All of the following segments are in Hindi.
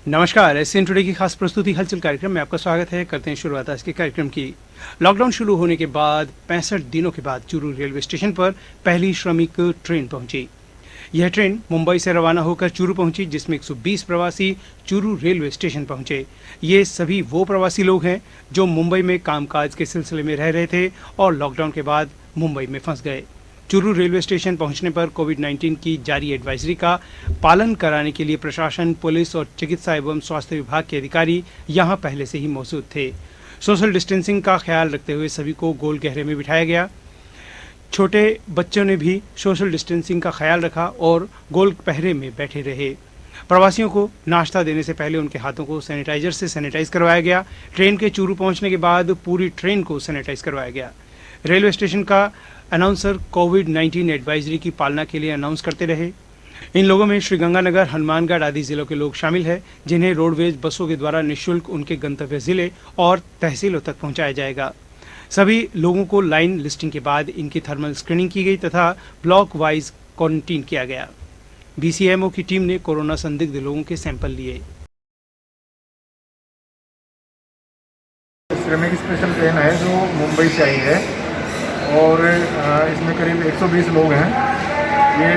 नमस्कार, एसएन टुडे की खास प्रस्तुति हलचल कार्यक्रम में आपका स्वागत है। करते हैं शुरुआत आज के कार्यक्रम की। लॉकडाउन शुरू होने के बाद 65 दिनों के बाद चूरू रेलवे स्टेशन पर पहली श्रमिक ट्रेन पहुंची। यह ट्रेन मुंबई से रवाना होकर चूरू पहुंची, जिसमें 120 प्रवासी चूरू रेलवे स्टेशन पहुंचे। ये सभी वो प्रवासी लोग हैं जो मुंबई में कामकाज के सिलसिले में रह रहे थे और लॉकडाउन के बाद मुंबई में फंस गए। चूरू रेलवे स्टेशन पहुंचने पर कोविड-19 की जारी एडवाइजरी का पालन कराने के लिए प्रशासन, पुलिस और चिकित्सा एवं स्वास्थ्य विभाग के अधिकारी यहां पहले से ही मौजूद थे। सोशल डिस्टेंसिंग का ख्याल रखते हुए सभी को गोल घेरे में बिठाया गया। छोटे बच्चों ने भी सोशल डिस्टेंसिंग का ख्याल रखा और गोल पहरे में बैठे रहे। प्रवासियों को नाश्ता देने से पहले उनके हाथों को सैनिटाइजर से सैनिटाइज करवाया गया। ट्रेन के चूरू पहुंचने के बाद पूरी ट्रेन को सैनिटाइज करवाया गया। रेलवे स्टेशन का अनाउंसर कोविड-19 एडवाइजरी की पालना के लिए अनाउंस करते रहे। इन लोगों में श्रीगंगानगर, हनुमानगढ़ आदि जिलों के लोग शामिल हैं, जिन्हें रोडवेज बसों के द्वारा निःशुल्क उनके गंतव्य जिले और तहसीलों तक पहुंचाया जाएगा। सभी लोगों को लाइन लिस्टिंग के बाद इनकी थर्मल स्क्रीनिंग की गई तथा ब्लॉक वाइज क्वारंटीन किया गया। बीसीएमओ की टीम ने कोरोना संदिग्ध लोगों के सैंपल लिए। श्रमिक स्पेशल ट्रेन है जो मुंबई से आई है और इसमें करीब 120 लोग हैं। ये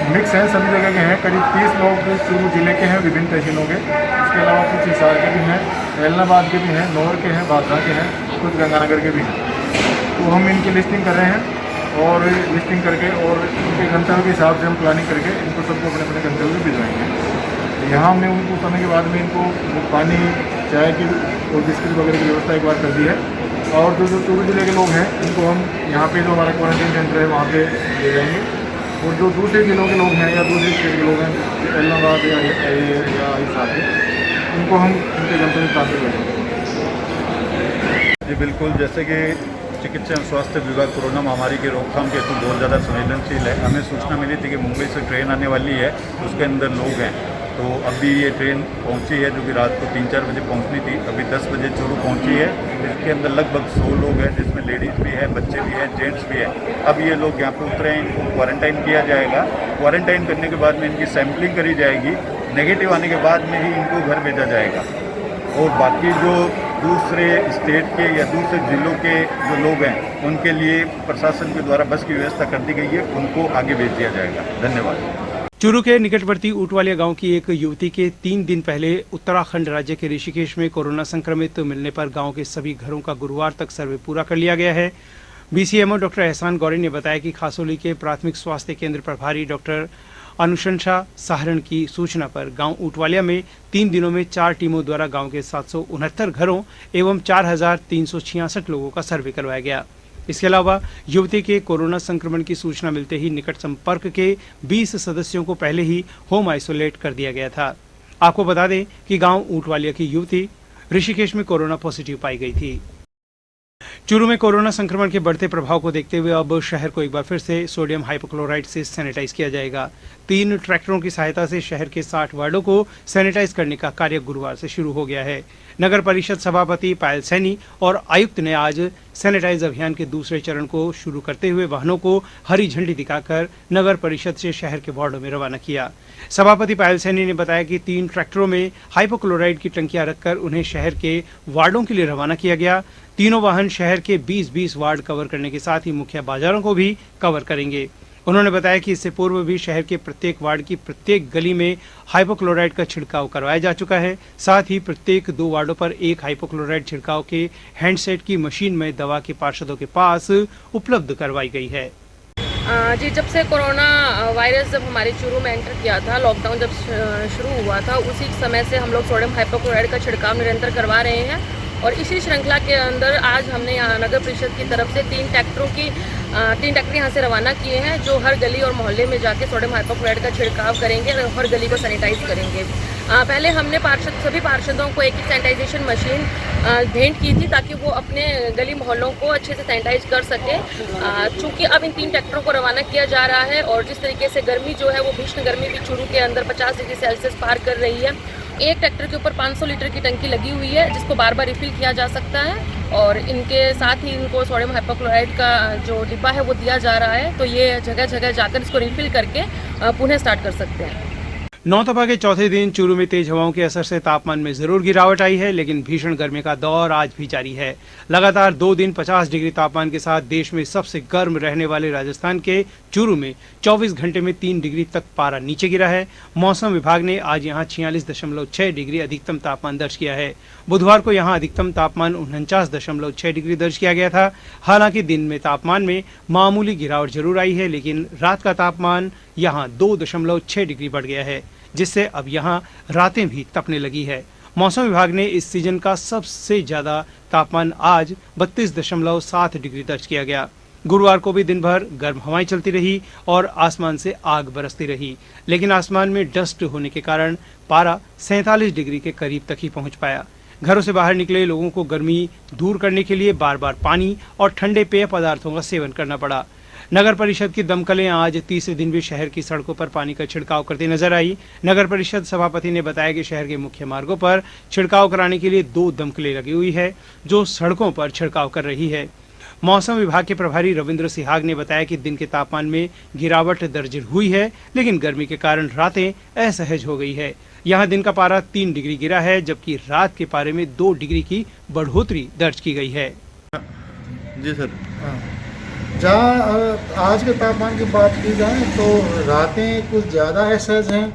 मिक्स हैं, सभी जगह के हैं। करीब 30 लोग चूरू जिले के हैं, विभिन्न तहसीलों के। इसके अलावा कुछ हिसार के भी हैं, एलनाबाद के भी हैं, नौर के हैं, बादशाह के हैं, कुछ गंगानगर के भी हैं। तो हम इनकी लिस्टिंग कर रहे हैं और लिस्टिंग करके और इनके गंतव्य के हिसाब से हम प्लानिंग करके इनको सबको अपने अपने गंतव्य पर भिजवाएंगे। यहाँ हमने उनको उतरने के बाद में इनको पानी, चाय की और बिस्किट वगैरह की व्यवस्था एक बार कर दी है। और जो चूरू जिले के लोग हैं इनको हम यहाँ पे जो हमारा क्वारंटीन सेंटर है वहाँ पे ले जाएंगे। और जो दूसरे जिलों के लोग हैं या दूसरे स्टेट के लोग हैं, एलनाबाद या हिसार के, उनको हम उनके गंतव्य स्थान पर भेजेंगे। जी बिल्कुल, जैसे कि चिकित्सा एवं स्वास्थ्य विभाग कोरोना महामारी की रोकथाम के हेतु बहुत ज़्यादा संवेदनशील है। हमें सूचना मिली थी कि मुंबई से ट्रेन आने वाली है, उसके अंदर लोग हैं। तो अभी ये ट्रेन पहुंची है जो कि रात को 3-4 बजे पहुंचनी थी, अभी 10 बजे चूरू पहुंची है। इसके अंदर लगभग 100 लोग हैं, जिसमें लेडीज़ भी है, बच्चे भी हैं, जेंट्स भी हैं। अब ये लोग यहाँ पे उतरे हैं, इनको क्वारंटाइन किया जाएगा। क्वारंटाइन करने के बाद में इनकी सैंपलिंग करी जाएगी। नेगेटिव आने के बाद में ही इनको घर भेजा जाएगा। और बाकी जो दूसरे स्टेट के या दूसरे ज़िलों के जो लोग हैं उनके लिए प्रशासन के द्वारा बस की व्यवस्था कर दी गई है, उनको आगे भेज दिया जाएगा। धन्यवाद। चूरू के निकटवर्ती ऊटवालिया गांव की एक युवती के 3 दिन पहले उत्तराखंड राज्य के ऋषिकेश में कोरोना संक्रमित मिलने पर गांव के सभी घरों का गुरुवार तक सर्वे पूरा कर लिया गया है। बीसीएमओ डॉक्टर एहसान गौरी ने बताया कि खासोली के प्राथमिक स्वास्थ्य केंद्र प्रभारी डॉक्टर अनुशंसा साहरण की सूचना पर गांव ऊटवालिया में 3 दिनों में 4 टीमों द्वारा गांव के 769 घरों एवं 4366 लोगों का सर्वे करवाया गया। इसके अलावा युवती के कोरोना संक्रमण की सूचना मिलते ही निकट संपर्क के 20 सदस्यों को पहले ही होम आइसोलेट कर दिया गया था। आपको बता दें कि गांव ऊटवालिया की युवती ऋषिकेश में कोरोना पॉजिटिव पाई गई थी। चूरू में कोरोना संक्रमण के बढ़ते प्रभाव को देखते हुए अब शहर को एक बार फिर से सोडियम हाइपोक्लोराइड से सैनिटाइज किया जाएगा। 3 ट्रैक्टरों की सहायता से शहर के 60 वार्डों को सैनिटाइज करने का कार्य गुरुवार से शुरू हो गया है। नगर परिषद सभापति पायल सैनी और आयुक्त ने आज सैनिटाइज अभियान के दूसरे चरण को शुरू करते हुए वाहनों को हरी झंडी दिखाकर नगर परिषद से शहर के वार्डों में रवाना किया। सभापति पायल सैनी ने बताया कि 3 ट्रैक्टरों में हाइपोक्लोराइड की टंकियां रखकर उन्हें शहर के वार्डों के लिए रवाना किया गया। तीनों वाहन शहर के 20-20 वार्ड कवर करने के साथ ही मुख्य बाजारों को भी कवर करेंगे। उन्होंने बताया कि इससे पूर्व भी शहर के प्रत्येक वार्ड की प्रत्येक गली में हाइपोक्लोराइड का छिड़काव करवाया जा चुका है। साथ ही प्रत्येक 2 वार्डों पर एक हाइपोक्लोराइड छिड़काव के हैंडसेट की मशीन में दवा के पार्षदों के पास उपलब्ध करवाई गई है। जी, जब से कोरोना वायरस जब हमारे चूरू में एंटर किया था, लॉकडाउन जब शुरू हुआ था, उसी समय से हम लोग सोडियम हाइपोक्लोराइड का छिड़काव निरंतर करवा रहे हैं। और इसी श्रृंखला के अंदर आज हमने यहाँ नगर परिषद की तरफ से 3 ट्रैक्टर यहाँ से रवाना किए हैं, जो हर गली और मोहल्ले में जाके सोडियम हाइपोक्लोराइड का छिड़काव करेंगे और हर गली को सैनिटाइज करेंगे। पहले हमने सभी पार्षदों को एक सैनिटाइजेशन मशीन भेंट की थी ताकि वो अपने गली मोहल्लों को अच्छे से सैनिटाइज कर सके। चूँकि अब इन 3 ट्रैक्टरों को रवाना किया जा रहा है और जिस तरीके से गर्मी जो है वो भीषण गर्मी भी चूरू के अंदर 50 डिग्री सेल्सियस पार कर रही है। एक ट्रैक्टर के ऊपर 500 लीटर की टंकी लगी हुई है, जिसको बार बार रिफिल किया जा सकता है। और इनके साथ ही इनको सोडियम हाइपोक्लोराइड का जो डिब्बा है वो दिया जा रहा है, तो ये जगह जगह जाकर इसको रिफिल करके पुनः स्टार्ट कर सकते हैं। नौतपा के चौथे दिन चूरू में तेज हवाओं के असर से तापमान में जरूर गिरावट आई है, लेकिन भीषण गर्मी का दौर आज भी जारी है। लगातार 2 दिन 50 डिग्री तापमान के साथ देश में सबसे गर्म रहने वाले राजस्थान के चूरू में 24 घंटे में 3 डिग्री तक पारा नीचे गिरा है। मौसम विभाग ने आज यहां 46.6 डिग्री अधिकतम तापमान दर्ज किया है। बुधवार को यहां अधिकतम तापमान 49.6 डिग्री दर्ज किया गया था। हालांकि दिन में तापमान में मामूली गिरावट जरूर आई है, लेकिन रात का तापमान यहां 2.6 डिग्री बढ़ गया है, जिससे अब यहां रातें भी तपने लगी है। मौसम विभाग ने इस सीजन का सबसे ज्यादा तापमान आज 32.7 डिग्री दर्ज किया गया। गुरुवार को भी दिन भर गर्म हवाएं चलती रही और आसमान से आग बरसती रही, लेकिन आसमान में डस्ट होने के कारण पारा 47 डिग्री के करीब तक ही पहुंच पाया। घरों से बाहर निकले लोगों को गर्मी दूर करने के लिए बार बार पानी और ठंडे पेय पदार्थों का सेवन करना पड़ा। नगर परिषद की दमकलें आज तीसरे दिन भी शहर की सड़कों पर पानी का छिड़काव करती नजर आई। नगर परिषद सभापति ने बताया कि शहर के मुख्य मार्गों पर छिड़काव कराने के लिए 2 दमकलें लगी हुई है, जो सड़कों पर छिड़काव कर रही है। मौसम विभाग के प्रभारी रविंद्र सिहाग ने बताया कि दिन के तापमान में गिरावट दर्ज हुई है, लेकिन गर्मी के कारण रातें असहज हो गई है। यहाँ दिन का पारा 3 डिग्री गिरा है, जबकि रात के पारे में 2 डिग्री की बढ़ोतरी दर्ज की गई है। जी सर। जहाँ आज के तापमान की बात की जाए तो रातें कुछ ज़्यादा असहज हैं,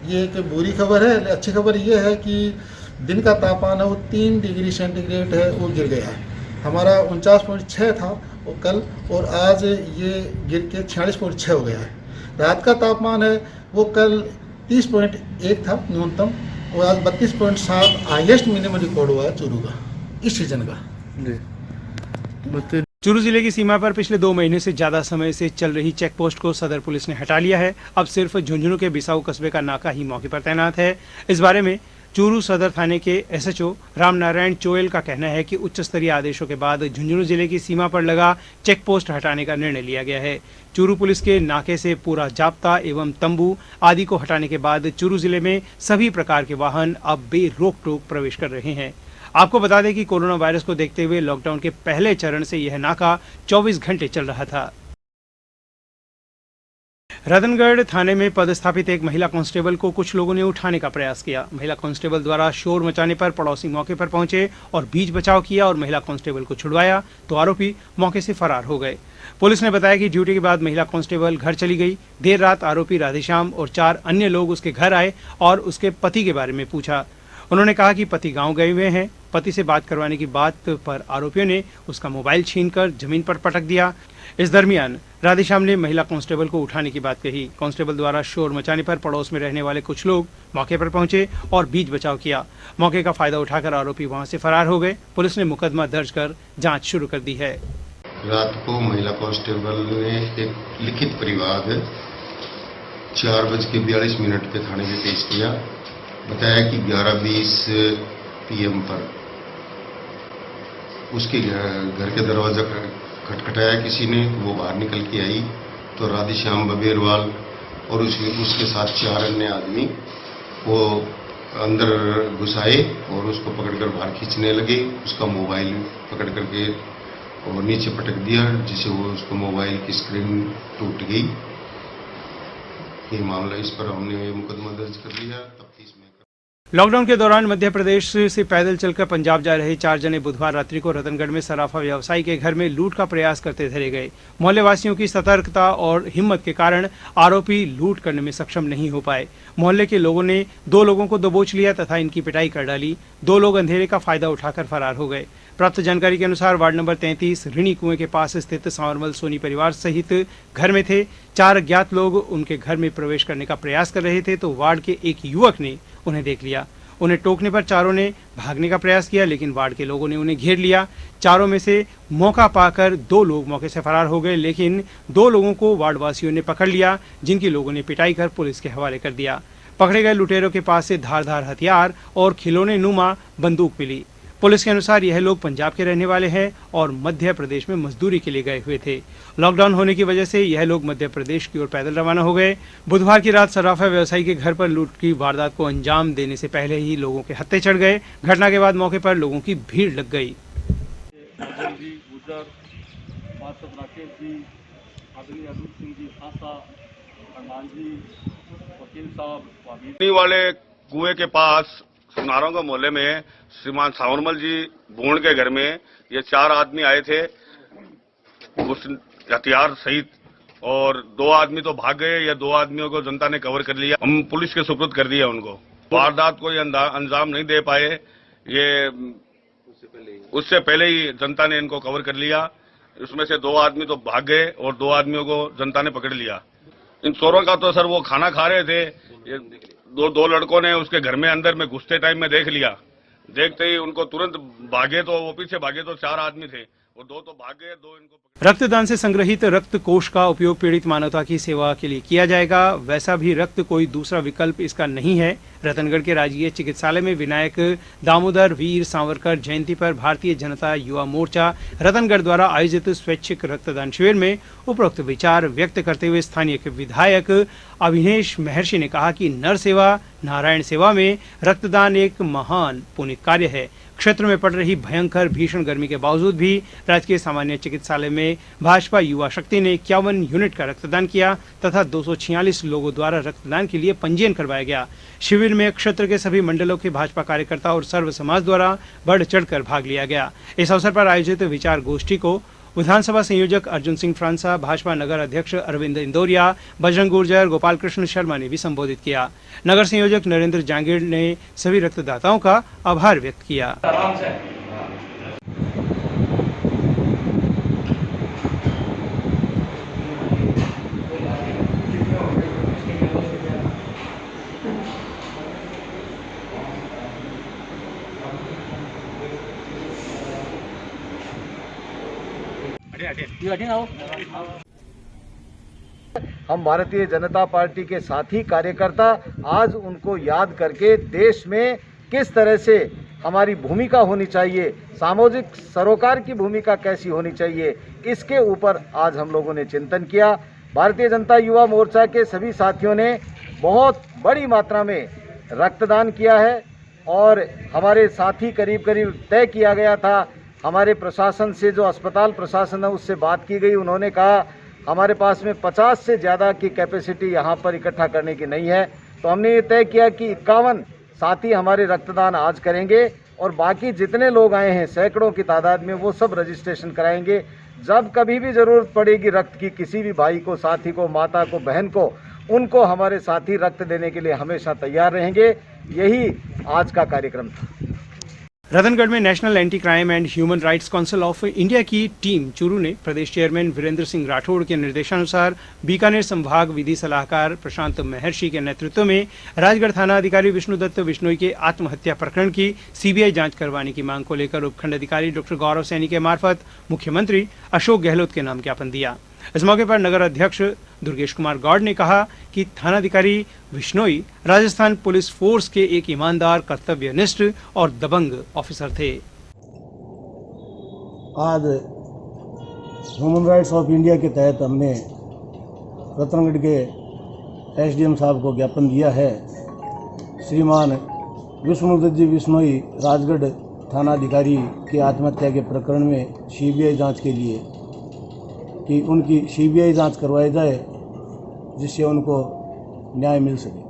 ये एक बुरी खबर है। अच्छी खबर ये है कि दिन का तापमान है वो 3 डिग्री सेंटीग्रेड है वो गिर गया है। हमारा 49.6 था वो कल, और आज ये गिर के 46.6 हो गया है। रात का तापमान है वो कल 30.1 था न्यूनतम, और आज 32.7 हाईएस्ट मिनिमम रिकॉर्ड हुआ है चूरू का इस सीजन का। जी चूरू जिले की सीमा पर पिछले 2 महीने से ज्यादा समय से चल रही चेक पोस्ट को सदर पुलिस ने हटा लिया है। अब सिर्फ झुंझुनू के बिसाऊ कस्बे का नाका ही मौके पर तैनात है। इस बारे में चूरू सदर थाने के एसएचओ रामनारायण चोयल का कहना है कि उच्च स्तरीय आदेशों के बाद झुंझुनू जिले की सीमा पर लगा चेक पोस्ट हटाने का निर्णय लिया गया है। चूरू पुलिस के नाके से पूरा जाप्ता एवं तंबू आदि को हटाने के बाद चूरू जिले में सभी प्रकार के वाहन अब बेरोक टोक प्रवेश कर रहे हैं। आपको बता दें कि कोरोना वायरस को देखते हुए लॉकडाउन के पहले चरण से यह नाका 24 घंटे चल रहा था। रतनगढ़ थाने में पदस्थापित एक महिला कांस्टेबल को कुछ लोगों ने उठाने का प्रयास किया। महिला कांस्टेबल द्वारा शोर मचाने पर पड़ोसी मौके पर पहुंचे और बीच बचाव किया और महिला कांस्टेबल को छुड़वाया, तो आरोपी मौके से फरार हो गए। पुलिस ने बताया कि ड्यूटी के बाद महिला कांस्टेबल घर चली गई। देर रात आरोपी राधेश्याम और 4 अन्य लोग उसके घर आए और उसके पति के बारे में पूछा। उन्होंने कहा कि पति गांव गए हुए हैं। पति से बात करवाने की बात पर आरोपियों ने उसका मोबाइल छीनकर जमीन पर पटक दिया। इस दरमियान राधेश्याम ने महिला कांस्टेबल को उठाने की बात कही। कांस्टेबल द्वारा शोर मचाने पर पड़ोस में रहने वाले कुछ लोग मौके पर पहुंचे और बीच बचाव किया। मौके का फायदा उठाकर आरोपी वहां से फरार हो गए। पुलिस ने मुकदमा दर्ज कर जांच शुरू कर दी है। रात को महिला कांस्टेबल ने एक लिखित परिवाद 4:42 पे थाने में पेश किया। बताया कि 11:20 PM पर उसके घर के दरवाजा खटखटाया किसी ने। वो बाहर निकल के आई तो राधेश्याम बबेरवाल और उसके साथ 4 अन्य आदमी वो अंदर घुसाए और उसको पकड़कर बाहर खींचने लगे। उसका मोबाइल पकड़ करके और नीचे पटक दिया, जिससे वो उसको मोबाइल की स्क्रीन टूट गई। ये मामला, इस पर हमने मुकदमा दर्ज कर लिया। तफ्तीश में लॉकडाउन के दौरान मध्य प्रदेश से पैदल चलकर पंजाब जा रहे 4 जने बुधवार रात्रि को रतनगढ़ में सराफा व्यवसायी के घर में लूट का प्रयास करते धरे गए। मोहल्ले वासियों की सतर्कता और हिम्मत के कारण आरोपी लूट करने में सक्षम नहीं हो पाए। मोहल्ले के लोगों ने 2 लोगों को दबोच लिया तथा इनकी पिटाई कर डाली। 2 लोग अंधेरे का फायदा उठाकर फरार हो गए। प्राप्त जानकारी के अनुसार वार्ड नंबर 33 ऋणी कुएं के पास स्थित सांवरमल सोनी परिवार सहित घर में थे। 4 अज्ञात लोग उनके घर में प्रवेश करने का प्रयास कर रहे थे तो वार्ड के एक युवक ने उन्हें देख लिया। उन्हें टोकने पर चारों ने भागने का प्रयास किया, लेकिन वार्ड के लोगों ने उन्हें घेर लिया। चारों में से मौका पाकर 2 लोग मौके से फरार हो गए, लेकिन 2 लोगों को वार्ड वासियों ने पकड़ लिया, जिनकी लोगों ने पिटाई कर पुलिस के हवाले कर दिया। पकड़े गए लुटेरों के पास से धारदार हथियार और खिलौने नुमा बंदूक मिली। पुलिस के अनुसार यह लोग पंजाब के रहने वाले हैं और मध्य प्रदेश में मजदूरी के लिए गए हुए थे। लॉकडाउन होने की वजह से यह लोग मध्य प्रदेश की ओर पैदल रवाना हो गए। बुधवार की रात सराफा व्यवसायी के घर पर लूट की वारदात को अंजाम देने से पहले ही लोगों के हत्थे चढ़ गए। घटना के बाद मौके पर लोगों की भीड़ लग गई। पानी वाले कुएं के पास सुनारों के मोहल्ले में श्रीमान सावरमल जी भूण के घर में ये 4 आदमी आए थे उस हथियार सहित, और 2 आदमी तो भाग गए या 2 आदमियों को जनता ने कवर कर लिया। हम पुलिस के सुपुर्द कर दिया उनको। वारदात को ये अंजाम नहीं दे पाए, ये उससे पहले ही जनता ने इनको कवर कर लिया। उसमें से 2 आदमी तो भाग गए और 2 आदमियों को जनता ने पकड़ लिया। इन चोरों का तो सर वो खाना खा रहे थे, ये दो लड़कों ने उसके घर में अंदर में घुसते टाइम में देख लिया। देखते ही उनको तुरंत भागे, तो वो पीछे भागे तो 4 आदमी थे, वो 2 तो भाग गए, 2 इनको। रक्तदान से संग्रहित रक्त कोष का उपयोग पीड़ित मानवता की सेवा के लिए किया जाएगा। वैसा भी रक्त कोई दूसरा विकल्प इसका नहीं है। रतनगढ़ के राजकीय चिकित्सालय में विनायक दामोदर वीर सावरकर जयंती पर भारतीय जनता युवा मोर्चा रतनगढ़ द्वारा आयोजित स्वैच्छिक रक्तदान शिविर में उपरोक्त विचार व्यक्त करते हुए स्थानीय विधायक अविनेश महर्षि ने कहा कि नर सेवा नारायण सेवा में रक्तदान एक महान पुण्य कार्य है। क्षेत्र में पड़ रही भयंकर भीषण गर्मी के बावजूद भी राजकीय सामान्य चिकित्सालय में भाजपा युवा शक्ति ने 51 यूनिट का रक्तदान किया तथा 246 लोगों द्वारा रक्तदान के लिए पंजीयन करवाया गया। शिविर में क्षेत्र के सभी मंडलों के भाजपा कार्यकर्ता और सर्व समाज द्वारा बढ़ चढ़कर भाग लिया गया। इस अवसर पर आयोजित विचार गोष्ठी को विधानसभा संयोजक अर्जुन सिंह फ्रांसा, भाजपा नगर अध्यक्ष अरविंद इंदौरिया, बजरंग गुर्जर, गोपाल कृष्ण शर्मा ने भी संबोधित किया। नगर संयोजक नरेंद्र जांगीर ने सभी रक्तदाताओं का आभार व्यक्त किया। हम भारतीय जनता पार्टी के साथी कार्यकर्ता आज उनको याद करके देश में किस तरह से हमारी भूमिका होनी चाहिए, सामाजिक सरोकार की भूमिका कैसी होनी चाहिए, इसके ऊपर आज हम लोगों ने चिंतन किया। भारतीय जनता युवा मोर्चा के सभी साथियों ने बहुत बड़ी मात्रा में रक्तदान किया है और हमारे साथी करीब तय किया गया था। हमारे प्रशासन से, जो अस्पताल प्रशासन है, उससे बात की गई। उन्होंने कहा हमारे पास में 50 से ज़्यादा की कैपेसिटी यहाँ पर इकट्ठा करने की नहीं है, तो हमने ये तय किया कि 51 साथी हमारे रक्तदान आज करेंगे और बाकी जितने लोग आए हैं सैकड़ों की तादाद में, वो सब रजिस्ट्रेशन कराएंगे। जब कभी भी ज़रूरत पड़ेगी रक्त की, किसी भी भाई को, साथी को, माता को, बहन को, उनको हमारे साथी रक्त देने के लिए हमेशा तैयार रहेंगे। यही आज का कार्यक्रम था। रतनगढ़ में national anti crime and human rights council of India की टीम चूरू ने प्रदेश चेयरमैन वीरेंद्र सिंह राठौड़ के निर्देशानुसार बीकानेर संभाग विधि सलाहकार प्रशांत महर्षि के नेतृत्व में राजगढ़ थाना अधिकारी विष्णुदत्त बिश्नोई के आत्महत्या प्रकरण की सीबीआई जांच करवाने की मांग को लेकर उपखंड अधिकारी डॉक्टर गौरव सैनी के मार्फत मुख्यमंत्री अशोक गहलोत के नाम ज्ञापन दिया। इस मौके पर नगर अध्यक्ष दुर्गेश कुमार गौड़ ने कहा कि थानाधिकारी विश्नोई राजस्थान पुलिस फोर्स के एक ईमानदार, कर्तव्यनिष्ठ और दबंग ऑफिसर थे। आज ह्यूमन राइट्स ऑफ इंडिया के तहत हमने रतनगढ़ के एसडीएम साहब को ज्ञापन दिया है। श्रीमान विष्णुदत्त जी बिश्नोई राजगढ़ थानाधिकारी की आत्महत्या के प्रकरण में सीबीआई जांच के लिए कि उनकी सीबीआई जांच करवाई जाए, जिससे उनको न्याय मिल सके।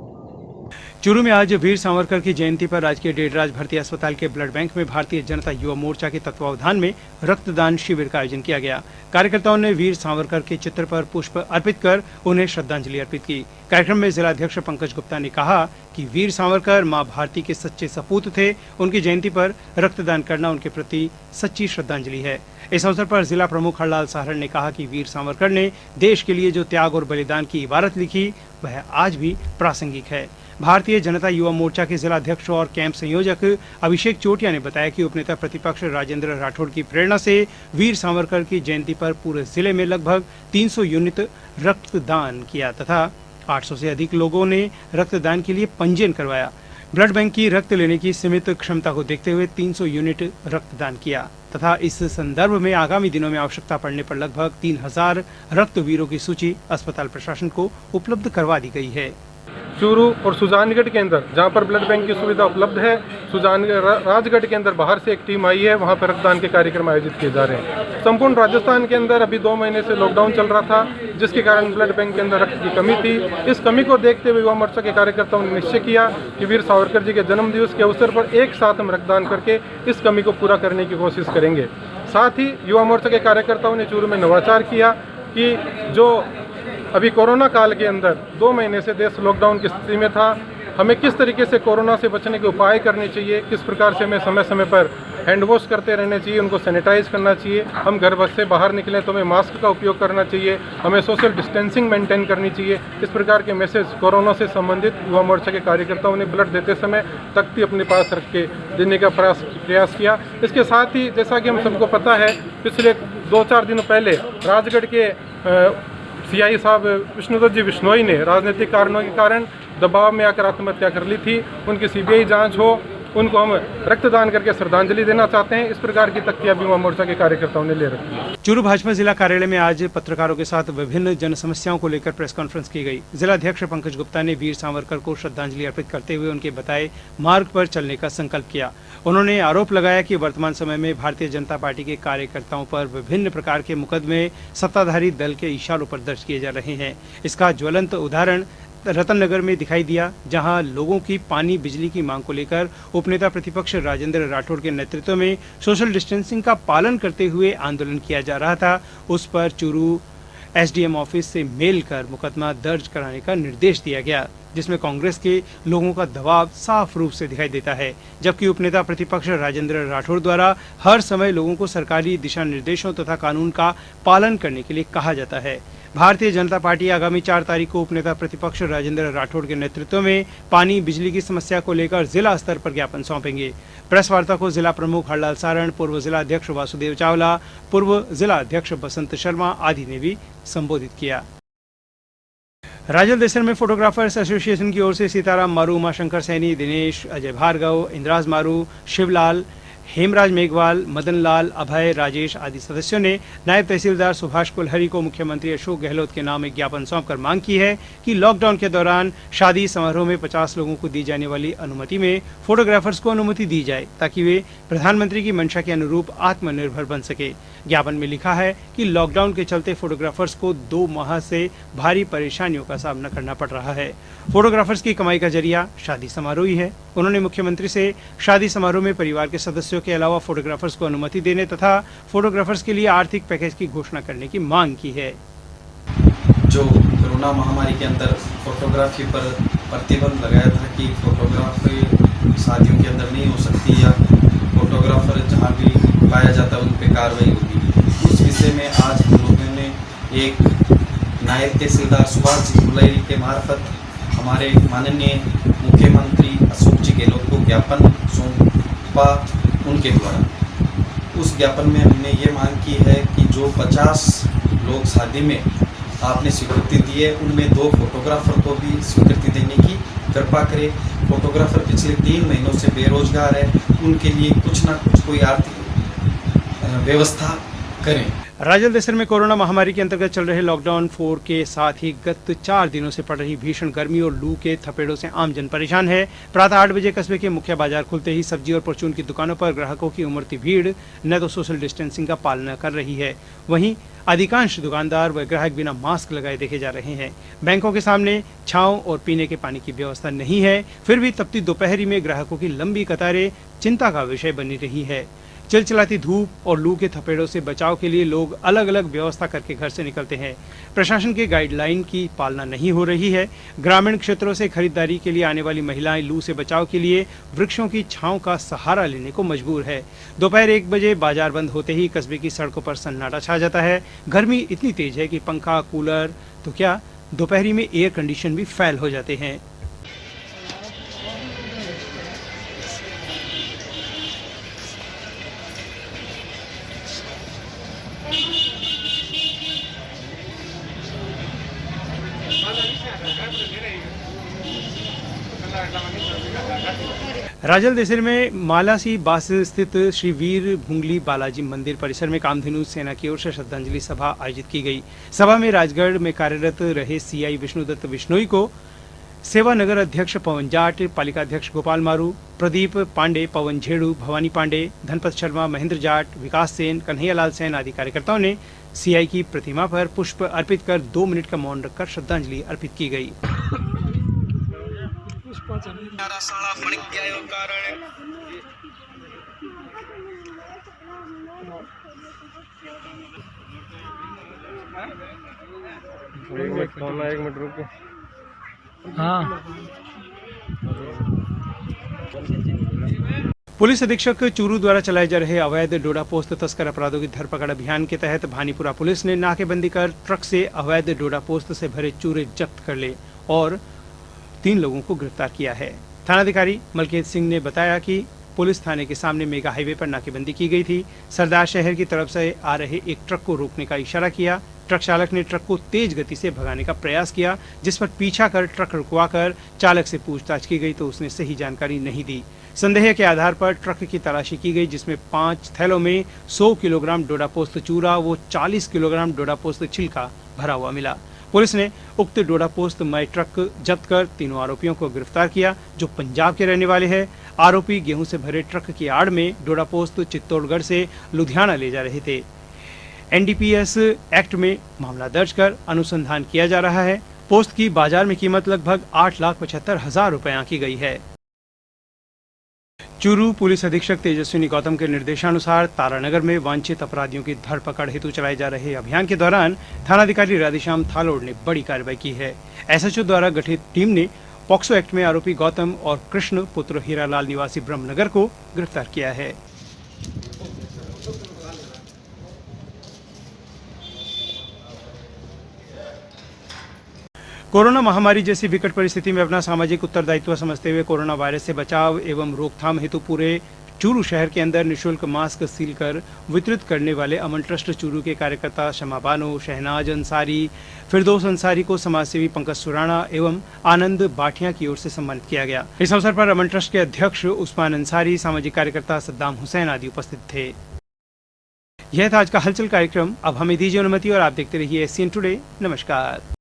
चूरू में आज वीर सावरकर की जयंती पर राजकीय डेडराज भर्ती अस्पताल के ब्लड बैंक में भारतीय जनता युवा मोर्चा के तत्वावधान में रक्तदान शिविर का आयोजन किया गया। कार्यकर्ताओं ने वीर सावरकर के चित्र पर पुष्प अर्पित कर उन्हें श्रद्धांजलि अर्पित की। कार्यक्रम में जिलाध्यक्ष पंकज गुप्ता ने कहा कि वीर सावरकर मां भारती के सच्चे सपूत थे। उनकी जयंती पर रक्तदान करना उनके प्रति सच्ची श्रद्धांजलि है। इस अवसर पर जिला प्रमुख हरलाल साहरण ने कहा कि वीर सावरकर ने देश के लिए जो त्याग और बलिदान की इबारत लिखी, वह आज भी प्रासंगिक है। भारतीय जनता युवा मोर्चा के जिला अध्यक्ष और कैंप संयोजक अभिषेक चोटिया ने बताया कि उपनेता प्रतिपक्ष राजेंद्र राठौड़ की प्रेरणा से वीर सावरकर की जयंती पर पूरे जिले में लगभग 300 यूनिट रक्तदान किया तथा 800 से अधिक लोगों ने रक्तदान के लिए पंजीयन करवाया। ब्लड बैंक की रक्त लेने की सीमित क्षमता को देखते हुए 300 यूनिट रक्तदान किया तथा इस संदर्भ में आगामी दिनों में आवश्यकता पड़ने पर लगभग 3000 रक्तवीरों की सूची अस्पताल प्रशासन को उपलब्ध करवा दी गई है। चूरू और सुजानगढ़ के अंदर जहां पर ब्लड बैंक की सुविधा उपलब्ध है, राजगढ़ के अंदर बाहर से एक टीम आई है, वहां पर रक्तदान के कार्यक्रम आयोजित किए जा रहे हैं। संपूर्ण राजस्थान के अंदर अभी 2 महीने से लॉकडाउन चल रहा था, जिसके कारण ब्लड बैंक के अंदर रक्त की कमी थी। इस कमी को देखते हुए युवा मोर्चा के कार्यकर्ताओं ने निश्चय किया कि वीर सावरकर जी के जन्म दिवस के अवसर पर एक साथ हम रक्तदान करके इस कमी को पूरा करने की कोशिश करेंगे। साथ ही युवा मोर्चा के कार्यकर्ताओं ने चूरू में नवाचार किया कि जो अभी कोरोना काल के अंदर 2 महीने से देश लॉकडाउन की स्थिति में था, हमें किस तरीके से कोरोना से बचने के उपाय करने चाहिए, किस प्रकार से हमें समय समय पर हैंड वॉश करते रहने चाहिए, उनको सैनिटाइज करना चाहिए। हम घर से बाहर निकलें तो हमें मास्क का उपयोग करना चाहिए, हमें सोशल डिस्टेंसिंग मेंटेन करनी चाहिए। इस प्रकार के मैसेज कोरोना से संबंधित युवा मोर्चा के कार्यकर्ताओं ने ब्लड देते समय तख्ती अपने पास रख के देने का प्रयास किया। इसके साथ ही जैसा कि हम सबको पता है, पिछले 2-4 दिनों पहले राजगढ़ के सीआई साहब विष्णुदत्त जी बिश्नोई ने राजनीतिक कारणों के कारण दबाव में आकर आत्महत्या कर ली थी। उनकी सीबीआई जांच हो, उनको हम रक्तदान करके श्रद्धांजलि देना चाहते हैं। इस प्रकार की तख्तियां भी युवा मोर्चा के कार्यकर्ताओं ने ले रखी है। चूरू भाजपा जिला कार्यालय में आज पत्रकारों के साथ विभिन्न जन समस्याओं को लेकर प्रेस कॉन्फ्रेंस की गई। जिला अध्यक्ष पंकज गुप्ता ने वीर सावरकर को श्रद्धांजलि अर्पित करते हुए उनके बताए मार्ग पर चलने का संकल्प किया। उन्होंने आरोप लगाया कि वर्तमान समय में भारतीय जनता पार्टी के कार्यकर्ताओं पर विभिन्न प्रकार के मुकदमे सत्ताधारी दल के इशारों पर दर्ज किए जा रहे हैं। इसका ज्वलंत उदाहरण रतननगर में दिखाई दिया, जहां लोगों की पानी बिजली की मांग को लेकर उपनेता प्रतिपक्ष राजेंद्र राठौड़ के नेतृत्व में सोशल डिस्टेंसिंग का पालन करते हुए आंदोलन किया जा रहा था। उस पर चूरू एसडीएम ऑफिस से मेल कर मुकदमा दर्ज कराने का निर्देश दिया गया, जिसमें कांग्रेस के लोगों का दबाव साफ रूप से दिखाई देता है। जबकि उपनेता प्रतिपक्ष राजेंद्र राठौड़ द्वारा हर समय लोगों को सरकारी दिशा निर्देशों तथा कानून का पालन करने के लिए कहा जाता है। भारतीय जनता पार्टी आगामी 4 तारीख को उपनेता प्रतिपक्ष राजेंद्र राठौड़ के नेतृत्व में पानी बिजली की समस्या को लेकर जिला स्तर पर ज्ञापन सौंपेंगे। प्रेस वार्ता को जिला प्रमुख हरलाल सारण, पूर्व जिला अध्यक्ष वासुदेव चावला, पूर्व जिला अध्यक्ष बसंत शर्मा आदि ने भी संबोधित किया। राजल देसर में फोटोग्राफर्स एसोसिएशन की ओर से सीताराम मारू, उमाशंकर सैनी, दिनेश, अजय भार्गव, इंद्राज मारू, शिवलाल, हेमराज मेघवाल, मदन लाल, अभय, राजेश आदि सदस्यों ने नायब तहसीलदार सुभाष कुलहरी को मुख्यमंत्री अशोक गहलोत के नाम एक ज्ञापन सौंपकर मांग की है कि लॉकडाउन के दौरान शादी समारोह में 50 लोगों को दी जाने वाली अनुमति में फोटोग्राफर्स को अनुमति दी जाए, ताकि वे प्रधानमंत्री की मंशा के अनुरूप आत्मनिर्भर बन सके। ज्ञापन में लिखा है कि लॉकडाउन के चलते फोटोग्राफर्स को 2 माह से भारी परेशानियों का सामना करना पड़ रहा है। फोटोग्राफर्स की कमाई का जरिया शादी समारोह ही है। उन्होंने मुख्यमंत्री से शादी समारोह में परिवार के सदस्यों के अलावा फोटोग्राफर्स को अनुमति देने तथा फोटोग्राफर्स के लिए आर्थिक पैकेज की घोषणा करने की मांग की है। जो कोरोना महामारी के अंदर फोटोग्राफी पर प्रतिबंध लगाया था कि फोटोग्राफी शादियों के अंदर नहीं हो सकती या फोटोग्राफर जहां भी पाया जाता है उन पर कार्रवाई होगी, उस विषय में आज हम लोगों ने एक नायब तहसीलदार सुभाष कुलहरी के मार्फत हमारे माननीय मुख्यमंत्री अशोक जी गहलोत को ज्ञापन सौंपा उनके द्वारा। उस ज्ञापन में हमने ये मांग की है कि जो 50 लोग शादी में आपने स्वीकृति दी है, उनमें 2 फोटोग्राफर को भी स्वीकृति देने की कृपा करें। फोटोग्राफर पिछले 3 महीनों से बेरोजगार है, उनके लिए कुछ ना कुछ कोई आर्थिक व्यवस्था करें। राजल देसर में कोरोना महामारी के अंतर्गत चल रहे लॉकडाउन 4 के साथ ही गत 4 दिनों से पड़ रही भीषण गर्मी और लू के थपेड़ों से आम जन परेशान है। प्रातः 8 बजे कस्बे के मुख्य बाजार खुलते ही सब्जी और परचून की दुकानों पर ग्राहकों की उमड़ती भीड़ न तो सोशल डिस्टेंसिंग का पालन कर रही है, वहीं अधिकांश दुकानदार व ग्राहक बिना मास्क लगाए देखे जा रहे हैं। बैंकों के सामने छांव और पीने के पानी की व्यवस्था नहीं है, फिर भी तपती दोपहरी में ग्राहकों की लंबी कतारें चिंता का विषय बनी रही है। चिलचिलाती धूप और लू के थपेड़ों से बचाव के लिए लोग अलग अलग व्यवस्था करके घर से निकलते हैं। प्रशासन के गाइडलाइन की पालना नहीं हो रही है। ग्रामीण क्षेत्रों से खरीदारी के लिए आने वाली महिलाएं लू से बचाव के लिए वृक्षों की छांव का सहारा लेने को मजबूर है। दोपहर 1 बजे बाजार बंद होते ही कस्बे की सड़कों पर सन्नाटा छा जाता है। गर्मी इतनी तेज है कि पंखा, कूलर तो क्या दोपहरी में एयर कंडीशन भी फेल हो जाते हैं। राजल देसर में मालासी बास स्थित श्री वीर भुंगली बालाजी मंदिर परिसर में कामधेनु सेना की ओर से श्रद्धांजलि सभा आयोजित की गई। सभा में राजगढ़ में कार्यरत रहे सीआई विष्णुदत्त बिश्नोई को सेवा नगर अध्यक्ष पवन जाट, पालिका अध्यक्ष गोपाल मारू, प्रदीप पांडे, पवन झेड़ू, भवानी पांडे, धनपत शर्मा, महेंद्र जाट, विकास सेन, कन्हैयालाल सेन आदि कार्यकर्ताओं ने सीआई की प्रतिमा पर पुष्प अर्पित कर 2 मिनट का मौन रखकर श्रद्धांजलि अर्पित की गई। एक मिनट रुको। पुलिस अधीक्षक चूरू द्वारा चलाए जा रहे अवैध डोडा पोस्त तस्कर अपराधों की धरपकड़ अभियान के तहत भानीपुरा पुलिस ने नाकेबंदी कर ट्रक से अवैध डोडा पोस्त से भरे चूरे जब्त कर ले और 3 लोगों को गिरफ्तार किया है। थानाधिकारी मलकीत सिंह ने बताया कि पुलिस थाने के सामने मेगा हाईवे पर नाकेबंदी की गई थी। सरदार शहर की तरफ से आ रहे एक ट्रक को रोकने का इशारा किया। ट्रक चालक ने ट्रक को तेज गति से भगाने का प्रयास किया, जिस पर पीछा कर ट्रक रुकवाकर चालक से पूछताछ की गई तो उसने सही जानकारी नहीं दी। संदेह के आधार पर ट्रक की तलाशी की गई, जिसमें 5 थैलों में 100 किलोग्राम डोडा पोस्त चूरा व 40 किलोग्राम डोडा पोस्त छिलका भरा हुआ मिला। पुलिस ने उक्त डोडा पोस्त मय ट्रक जब्त कर तीनों आरोपियों को गिरफ्तार किया, जो पंजाब के रहने वाले हैं। आरोपी गेहूं से भरे ट्रक की आड़ में डोडा पोस्त चित्तौड़गढ़ से लुधियाना ले जा रहे थे। एनडीपीएस एक्ट में मामला दर्ज कर अनुसंधान किया जा रहा है। पोस्त की बाजार में कीमत लगभग 8,75,000 रुपए आंकी गई है। चूरू पुलिस अधीक्षक तेजस्विनी गौतम के निर्देशानुसार तारानगर में वांछित अपराधियों की धरपकड़ हेतु चलाए जा रहे अभियान के दौरान थानाधिकारी राधेश्याम थालोड़ ने बड़ी कार्रवाई की है। एसएचओ द्वारा गठित टीम ने पॉक्सो एक्ट में आरोपी गौतम और कृष्ण पुत्र हीरालाल निवासी ब्रह्मनगर को गिरफ्तार किया है। कोरोना महामारी जैसी विकट परिस्थिति में अपना सामाजिक उत्तरदायित्व समझते हुए कोरोना वायरस से बचाव एवं रोकथाम हेतु पूरे चूरू शहर के अंदर निःशुल्क मास्क सील कर वितरित करने वाले अमन ट्रस्ट चूरू के कार्यकर्ता शमा बानो, शहनाज अंसारी, फिरदौस अंसारी को समाजसेवी पंकज सुराणा एवं आनंद बाठिया की ओर से सम्मानित किया गया। इस अवसर पर अमन ट्रस्ट के अध्यक्ष उस्मान अंसारी, सामाजिक कार्यकर्ता सद्दाम हुसैन आदि उपस्थित थे। यह था आज का हलचल कार्यक्रम। अब हमें दीजिए अनुमति और आप देखते रहिए एससीएन टुडे। नमस्कार।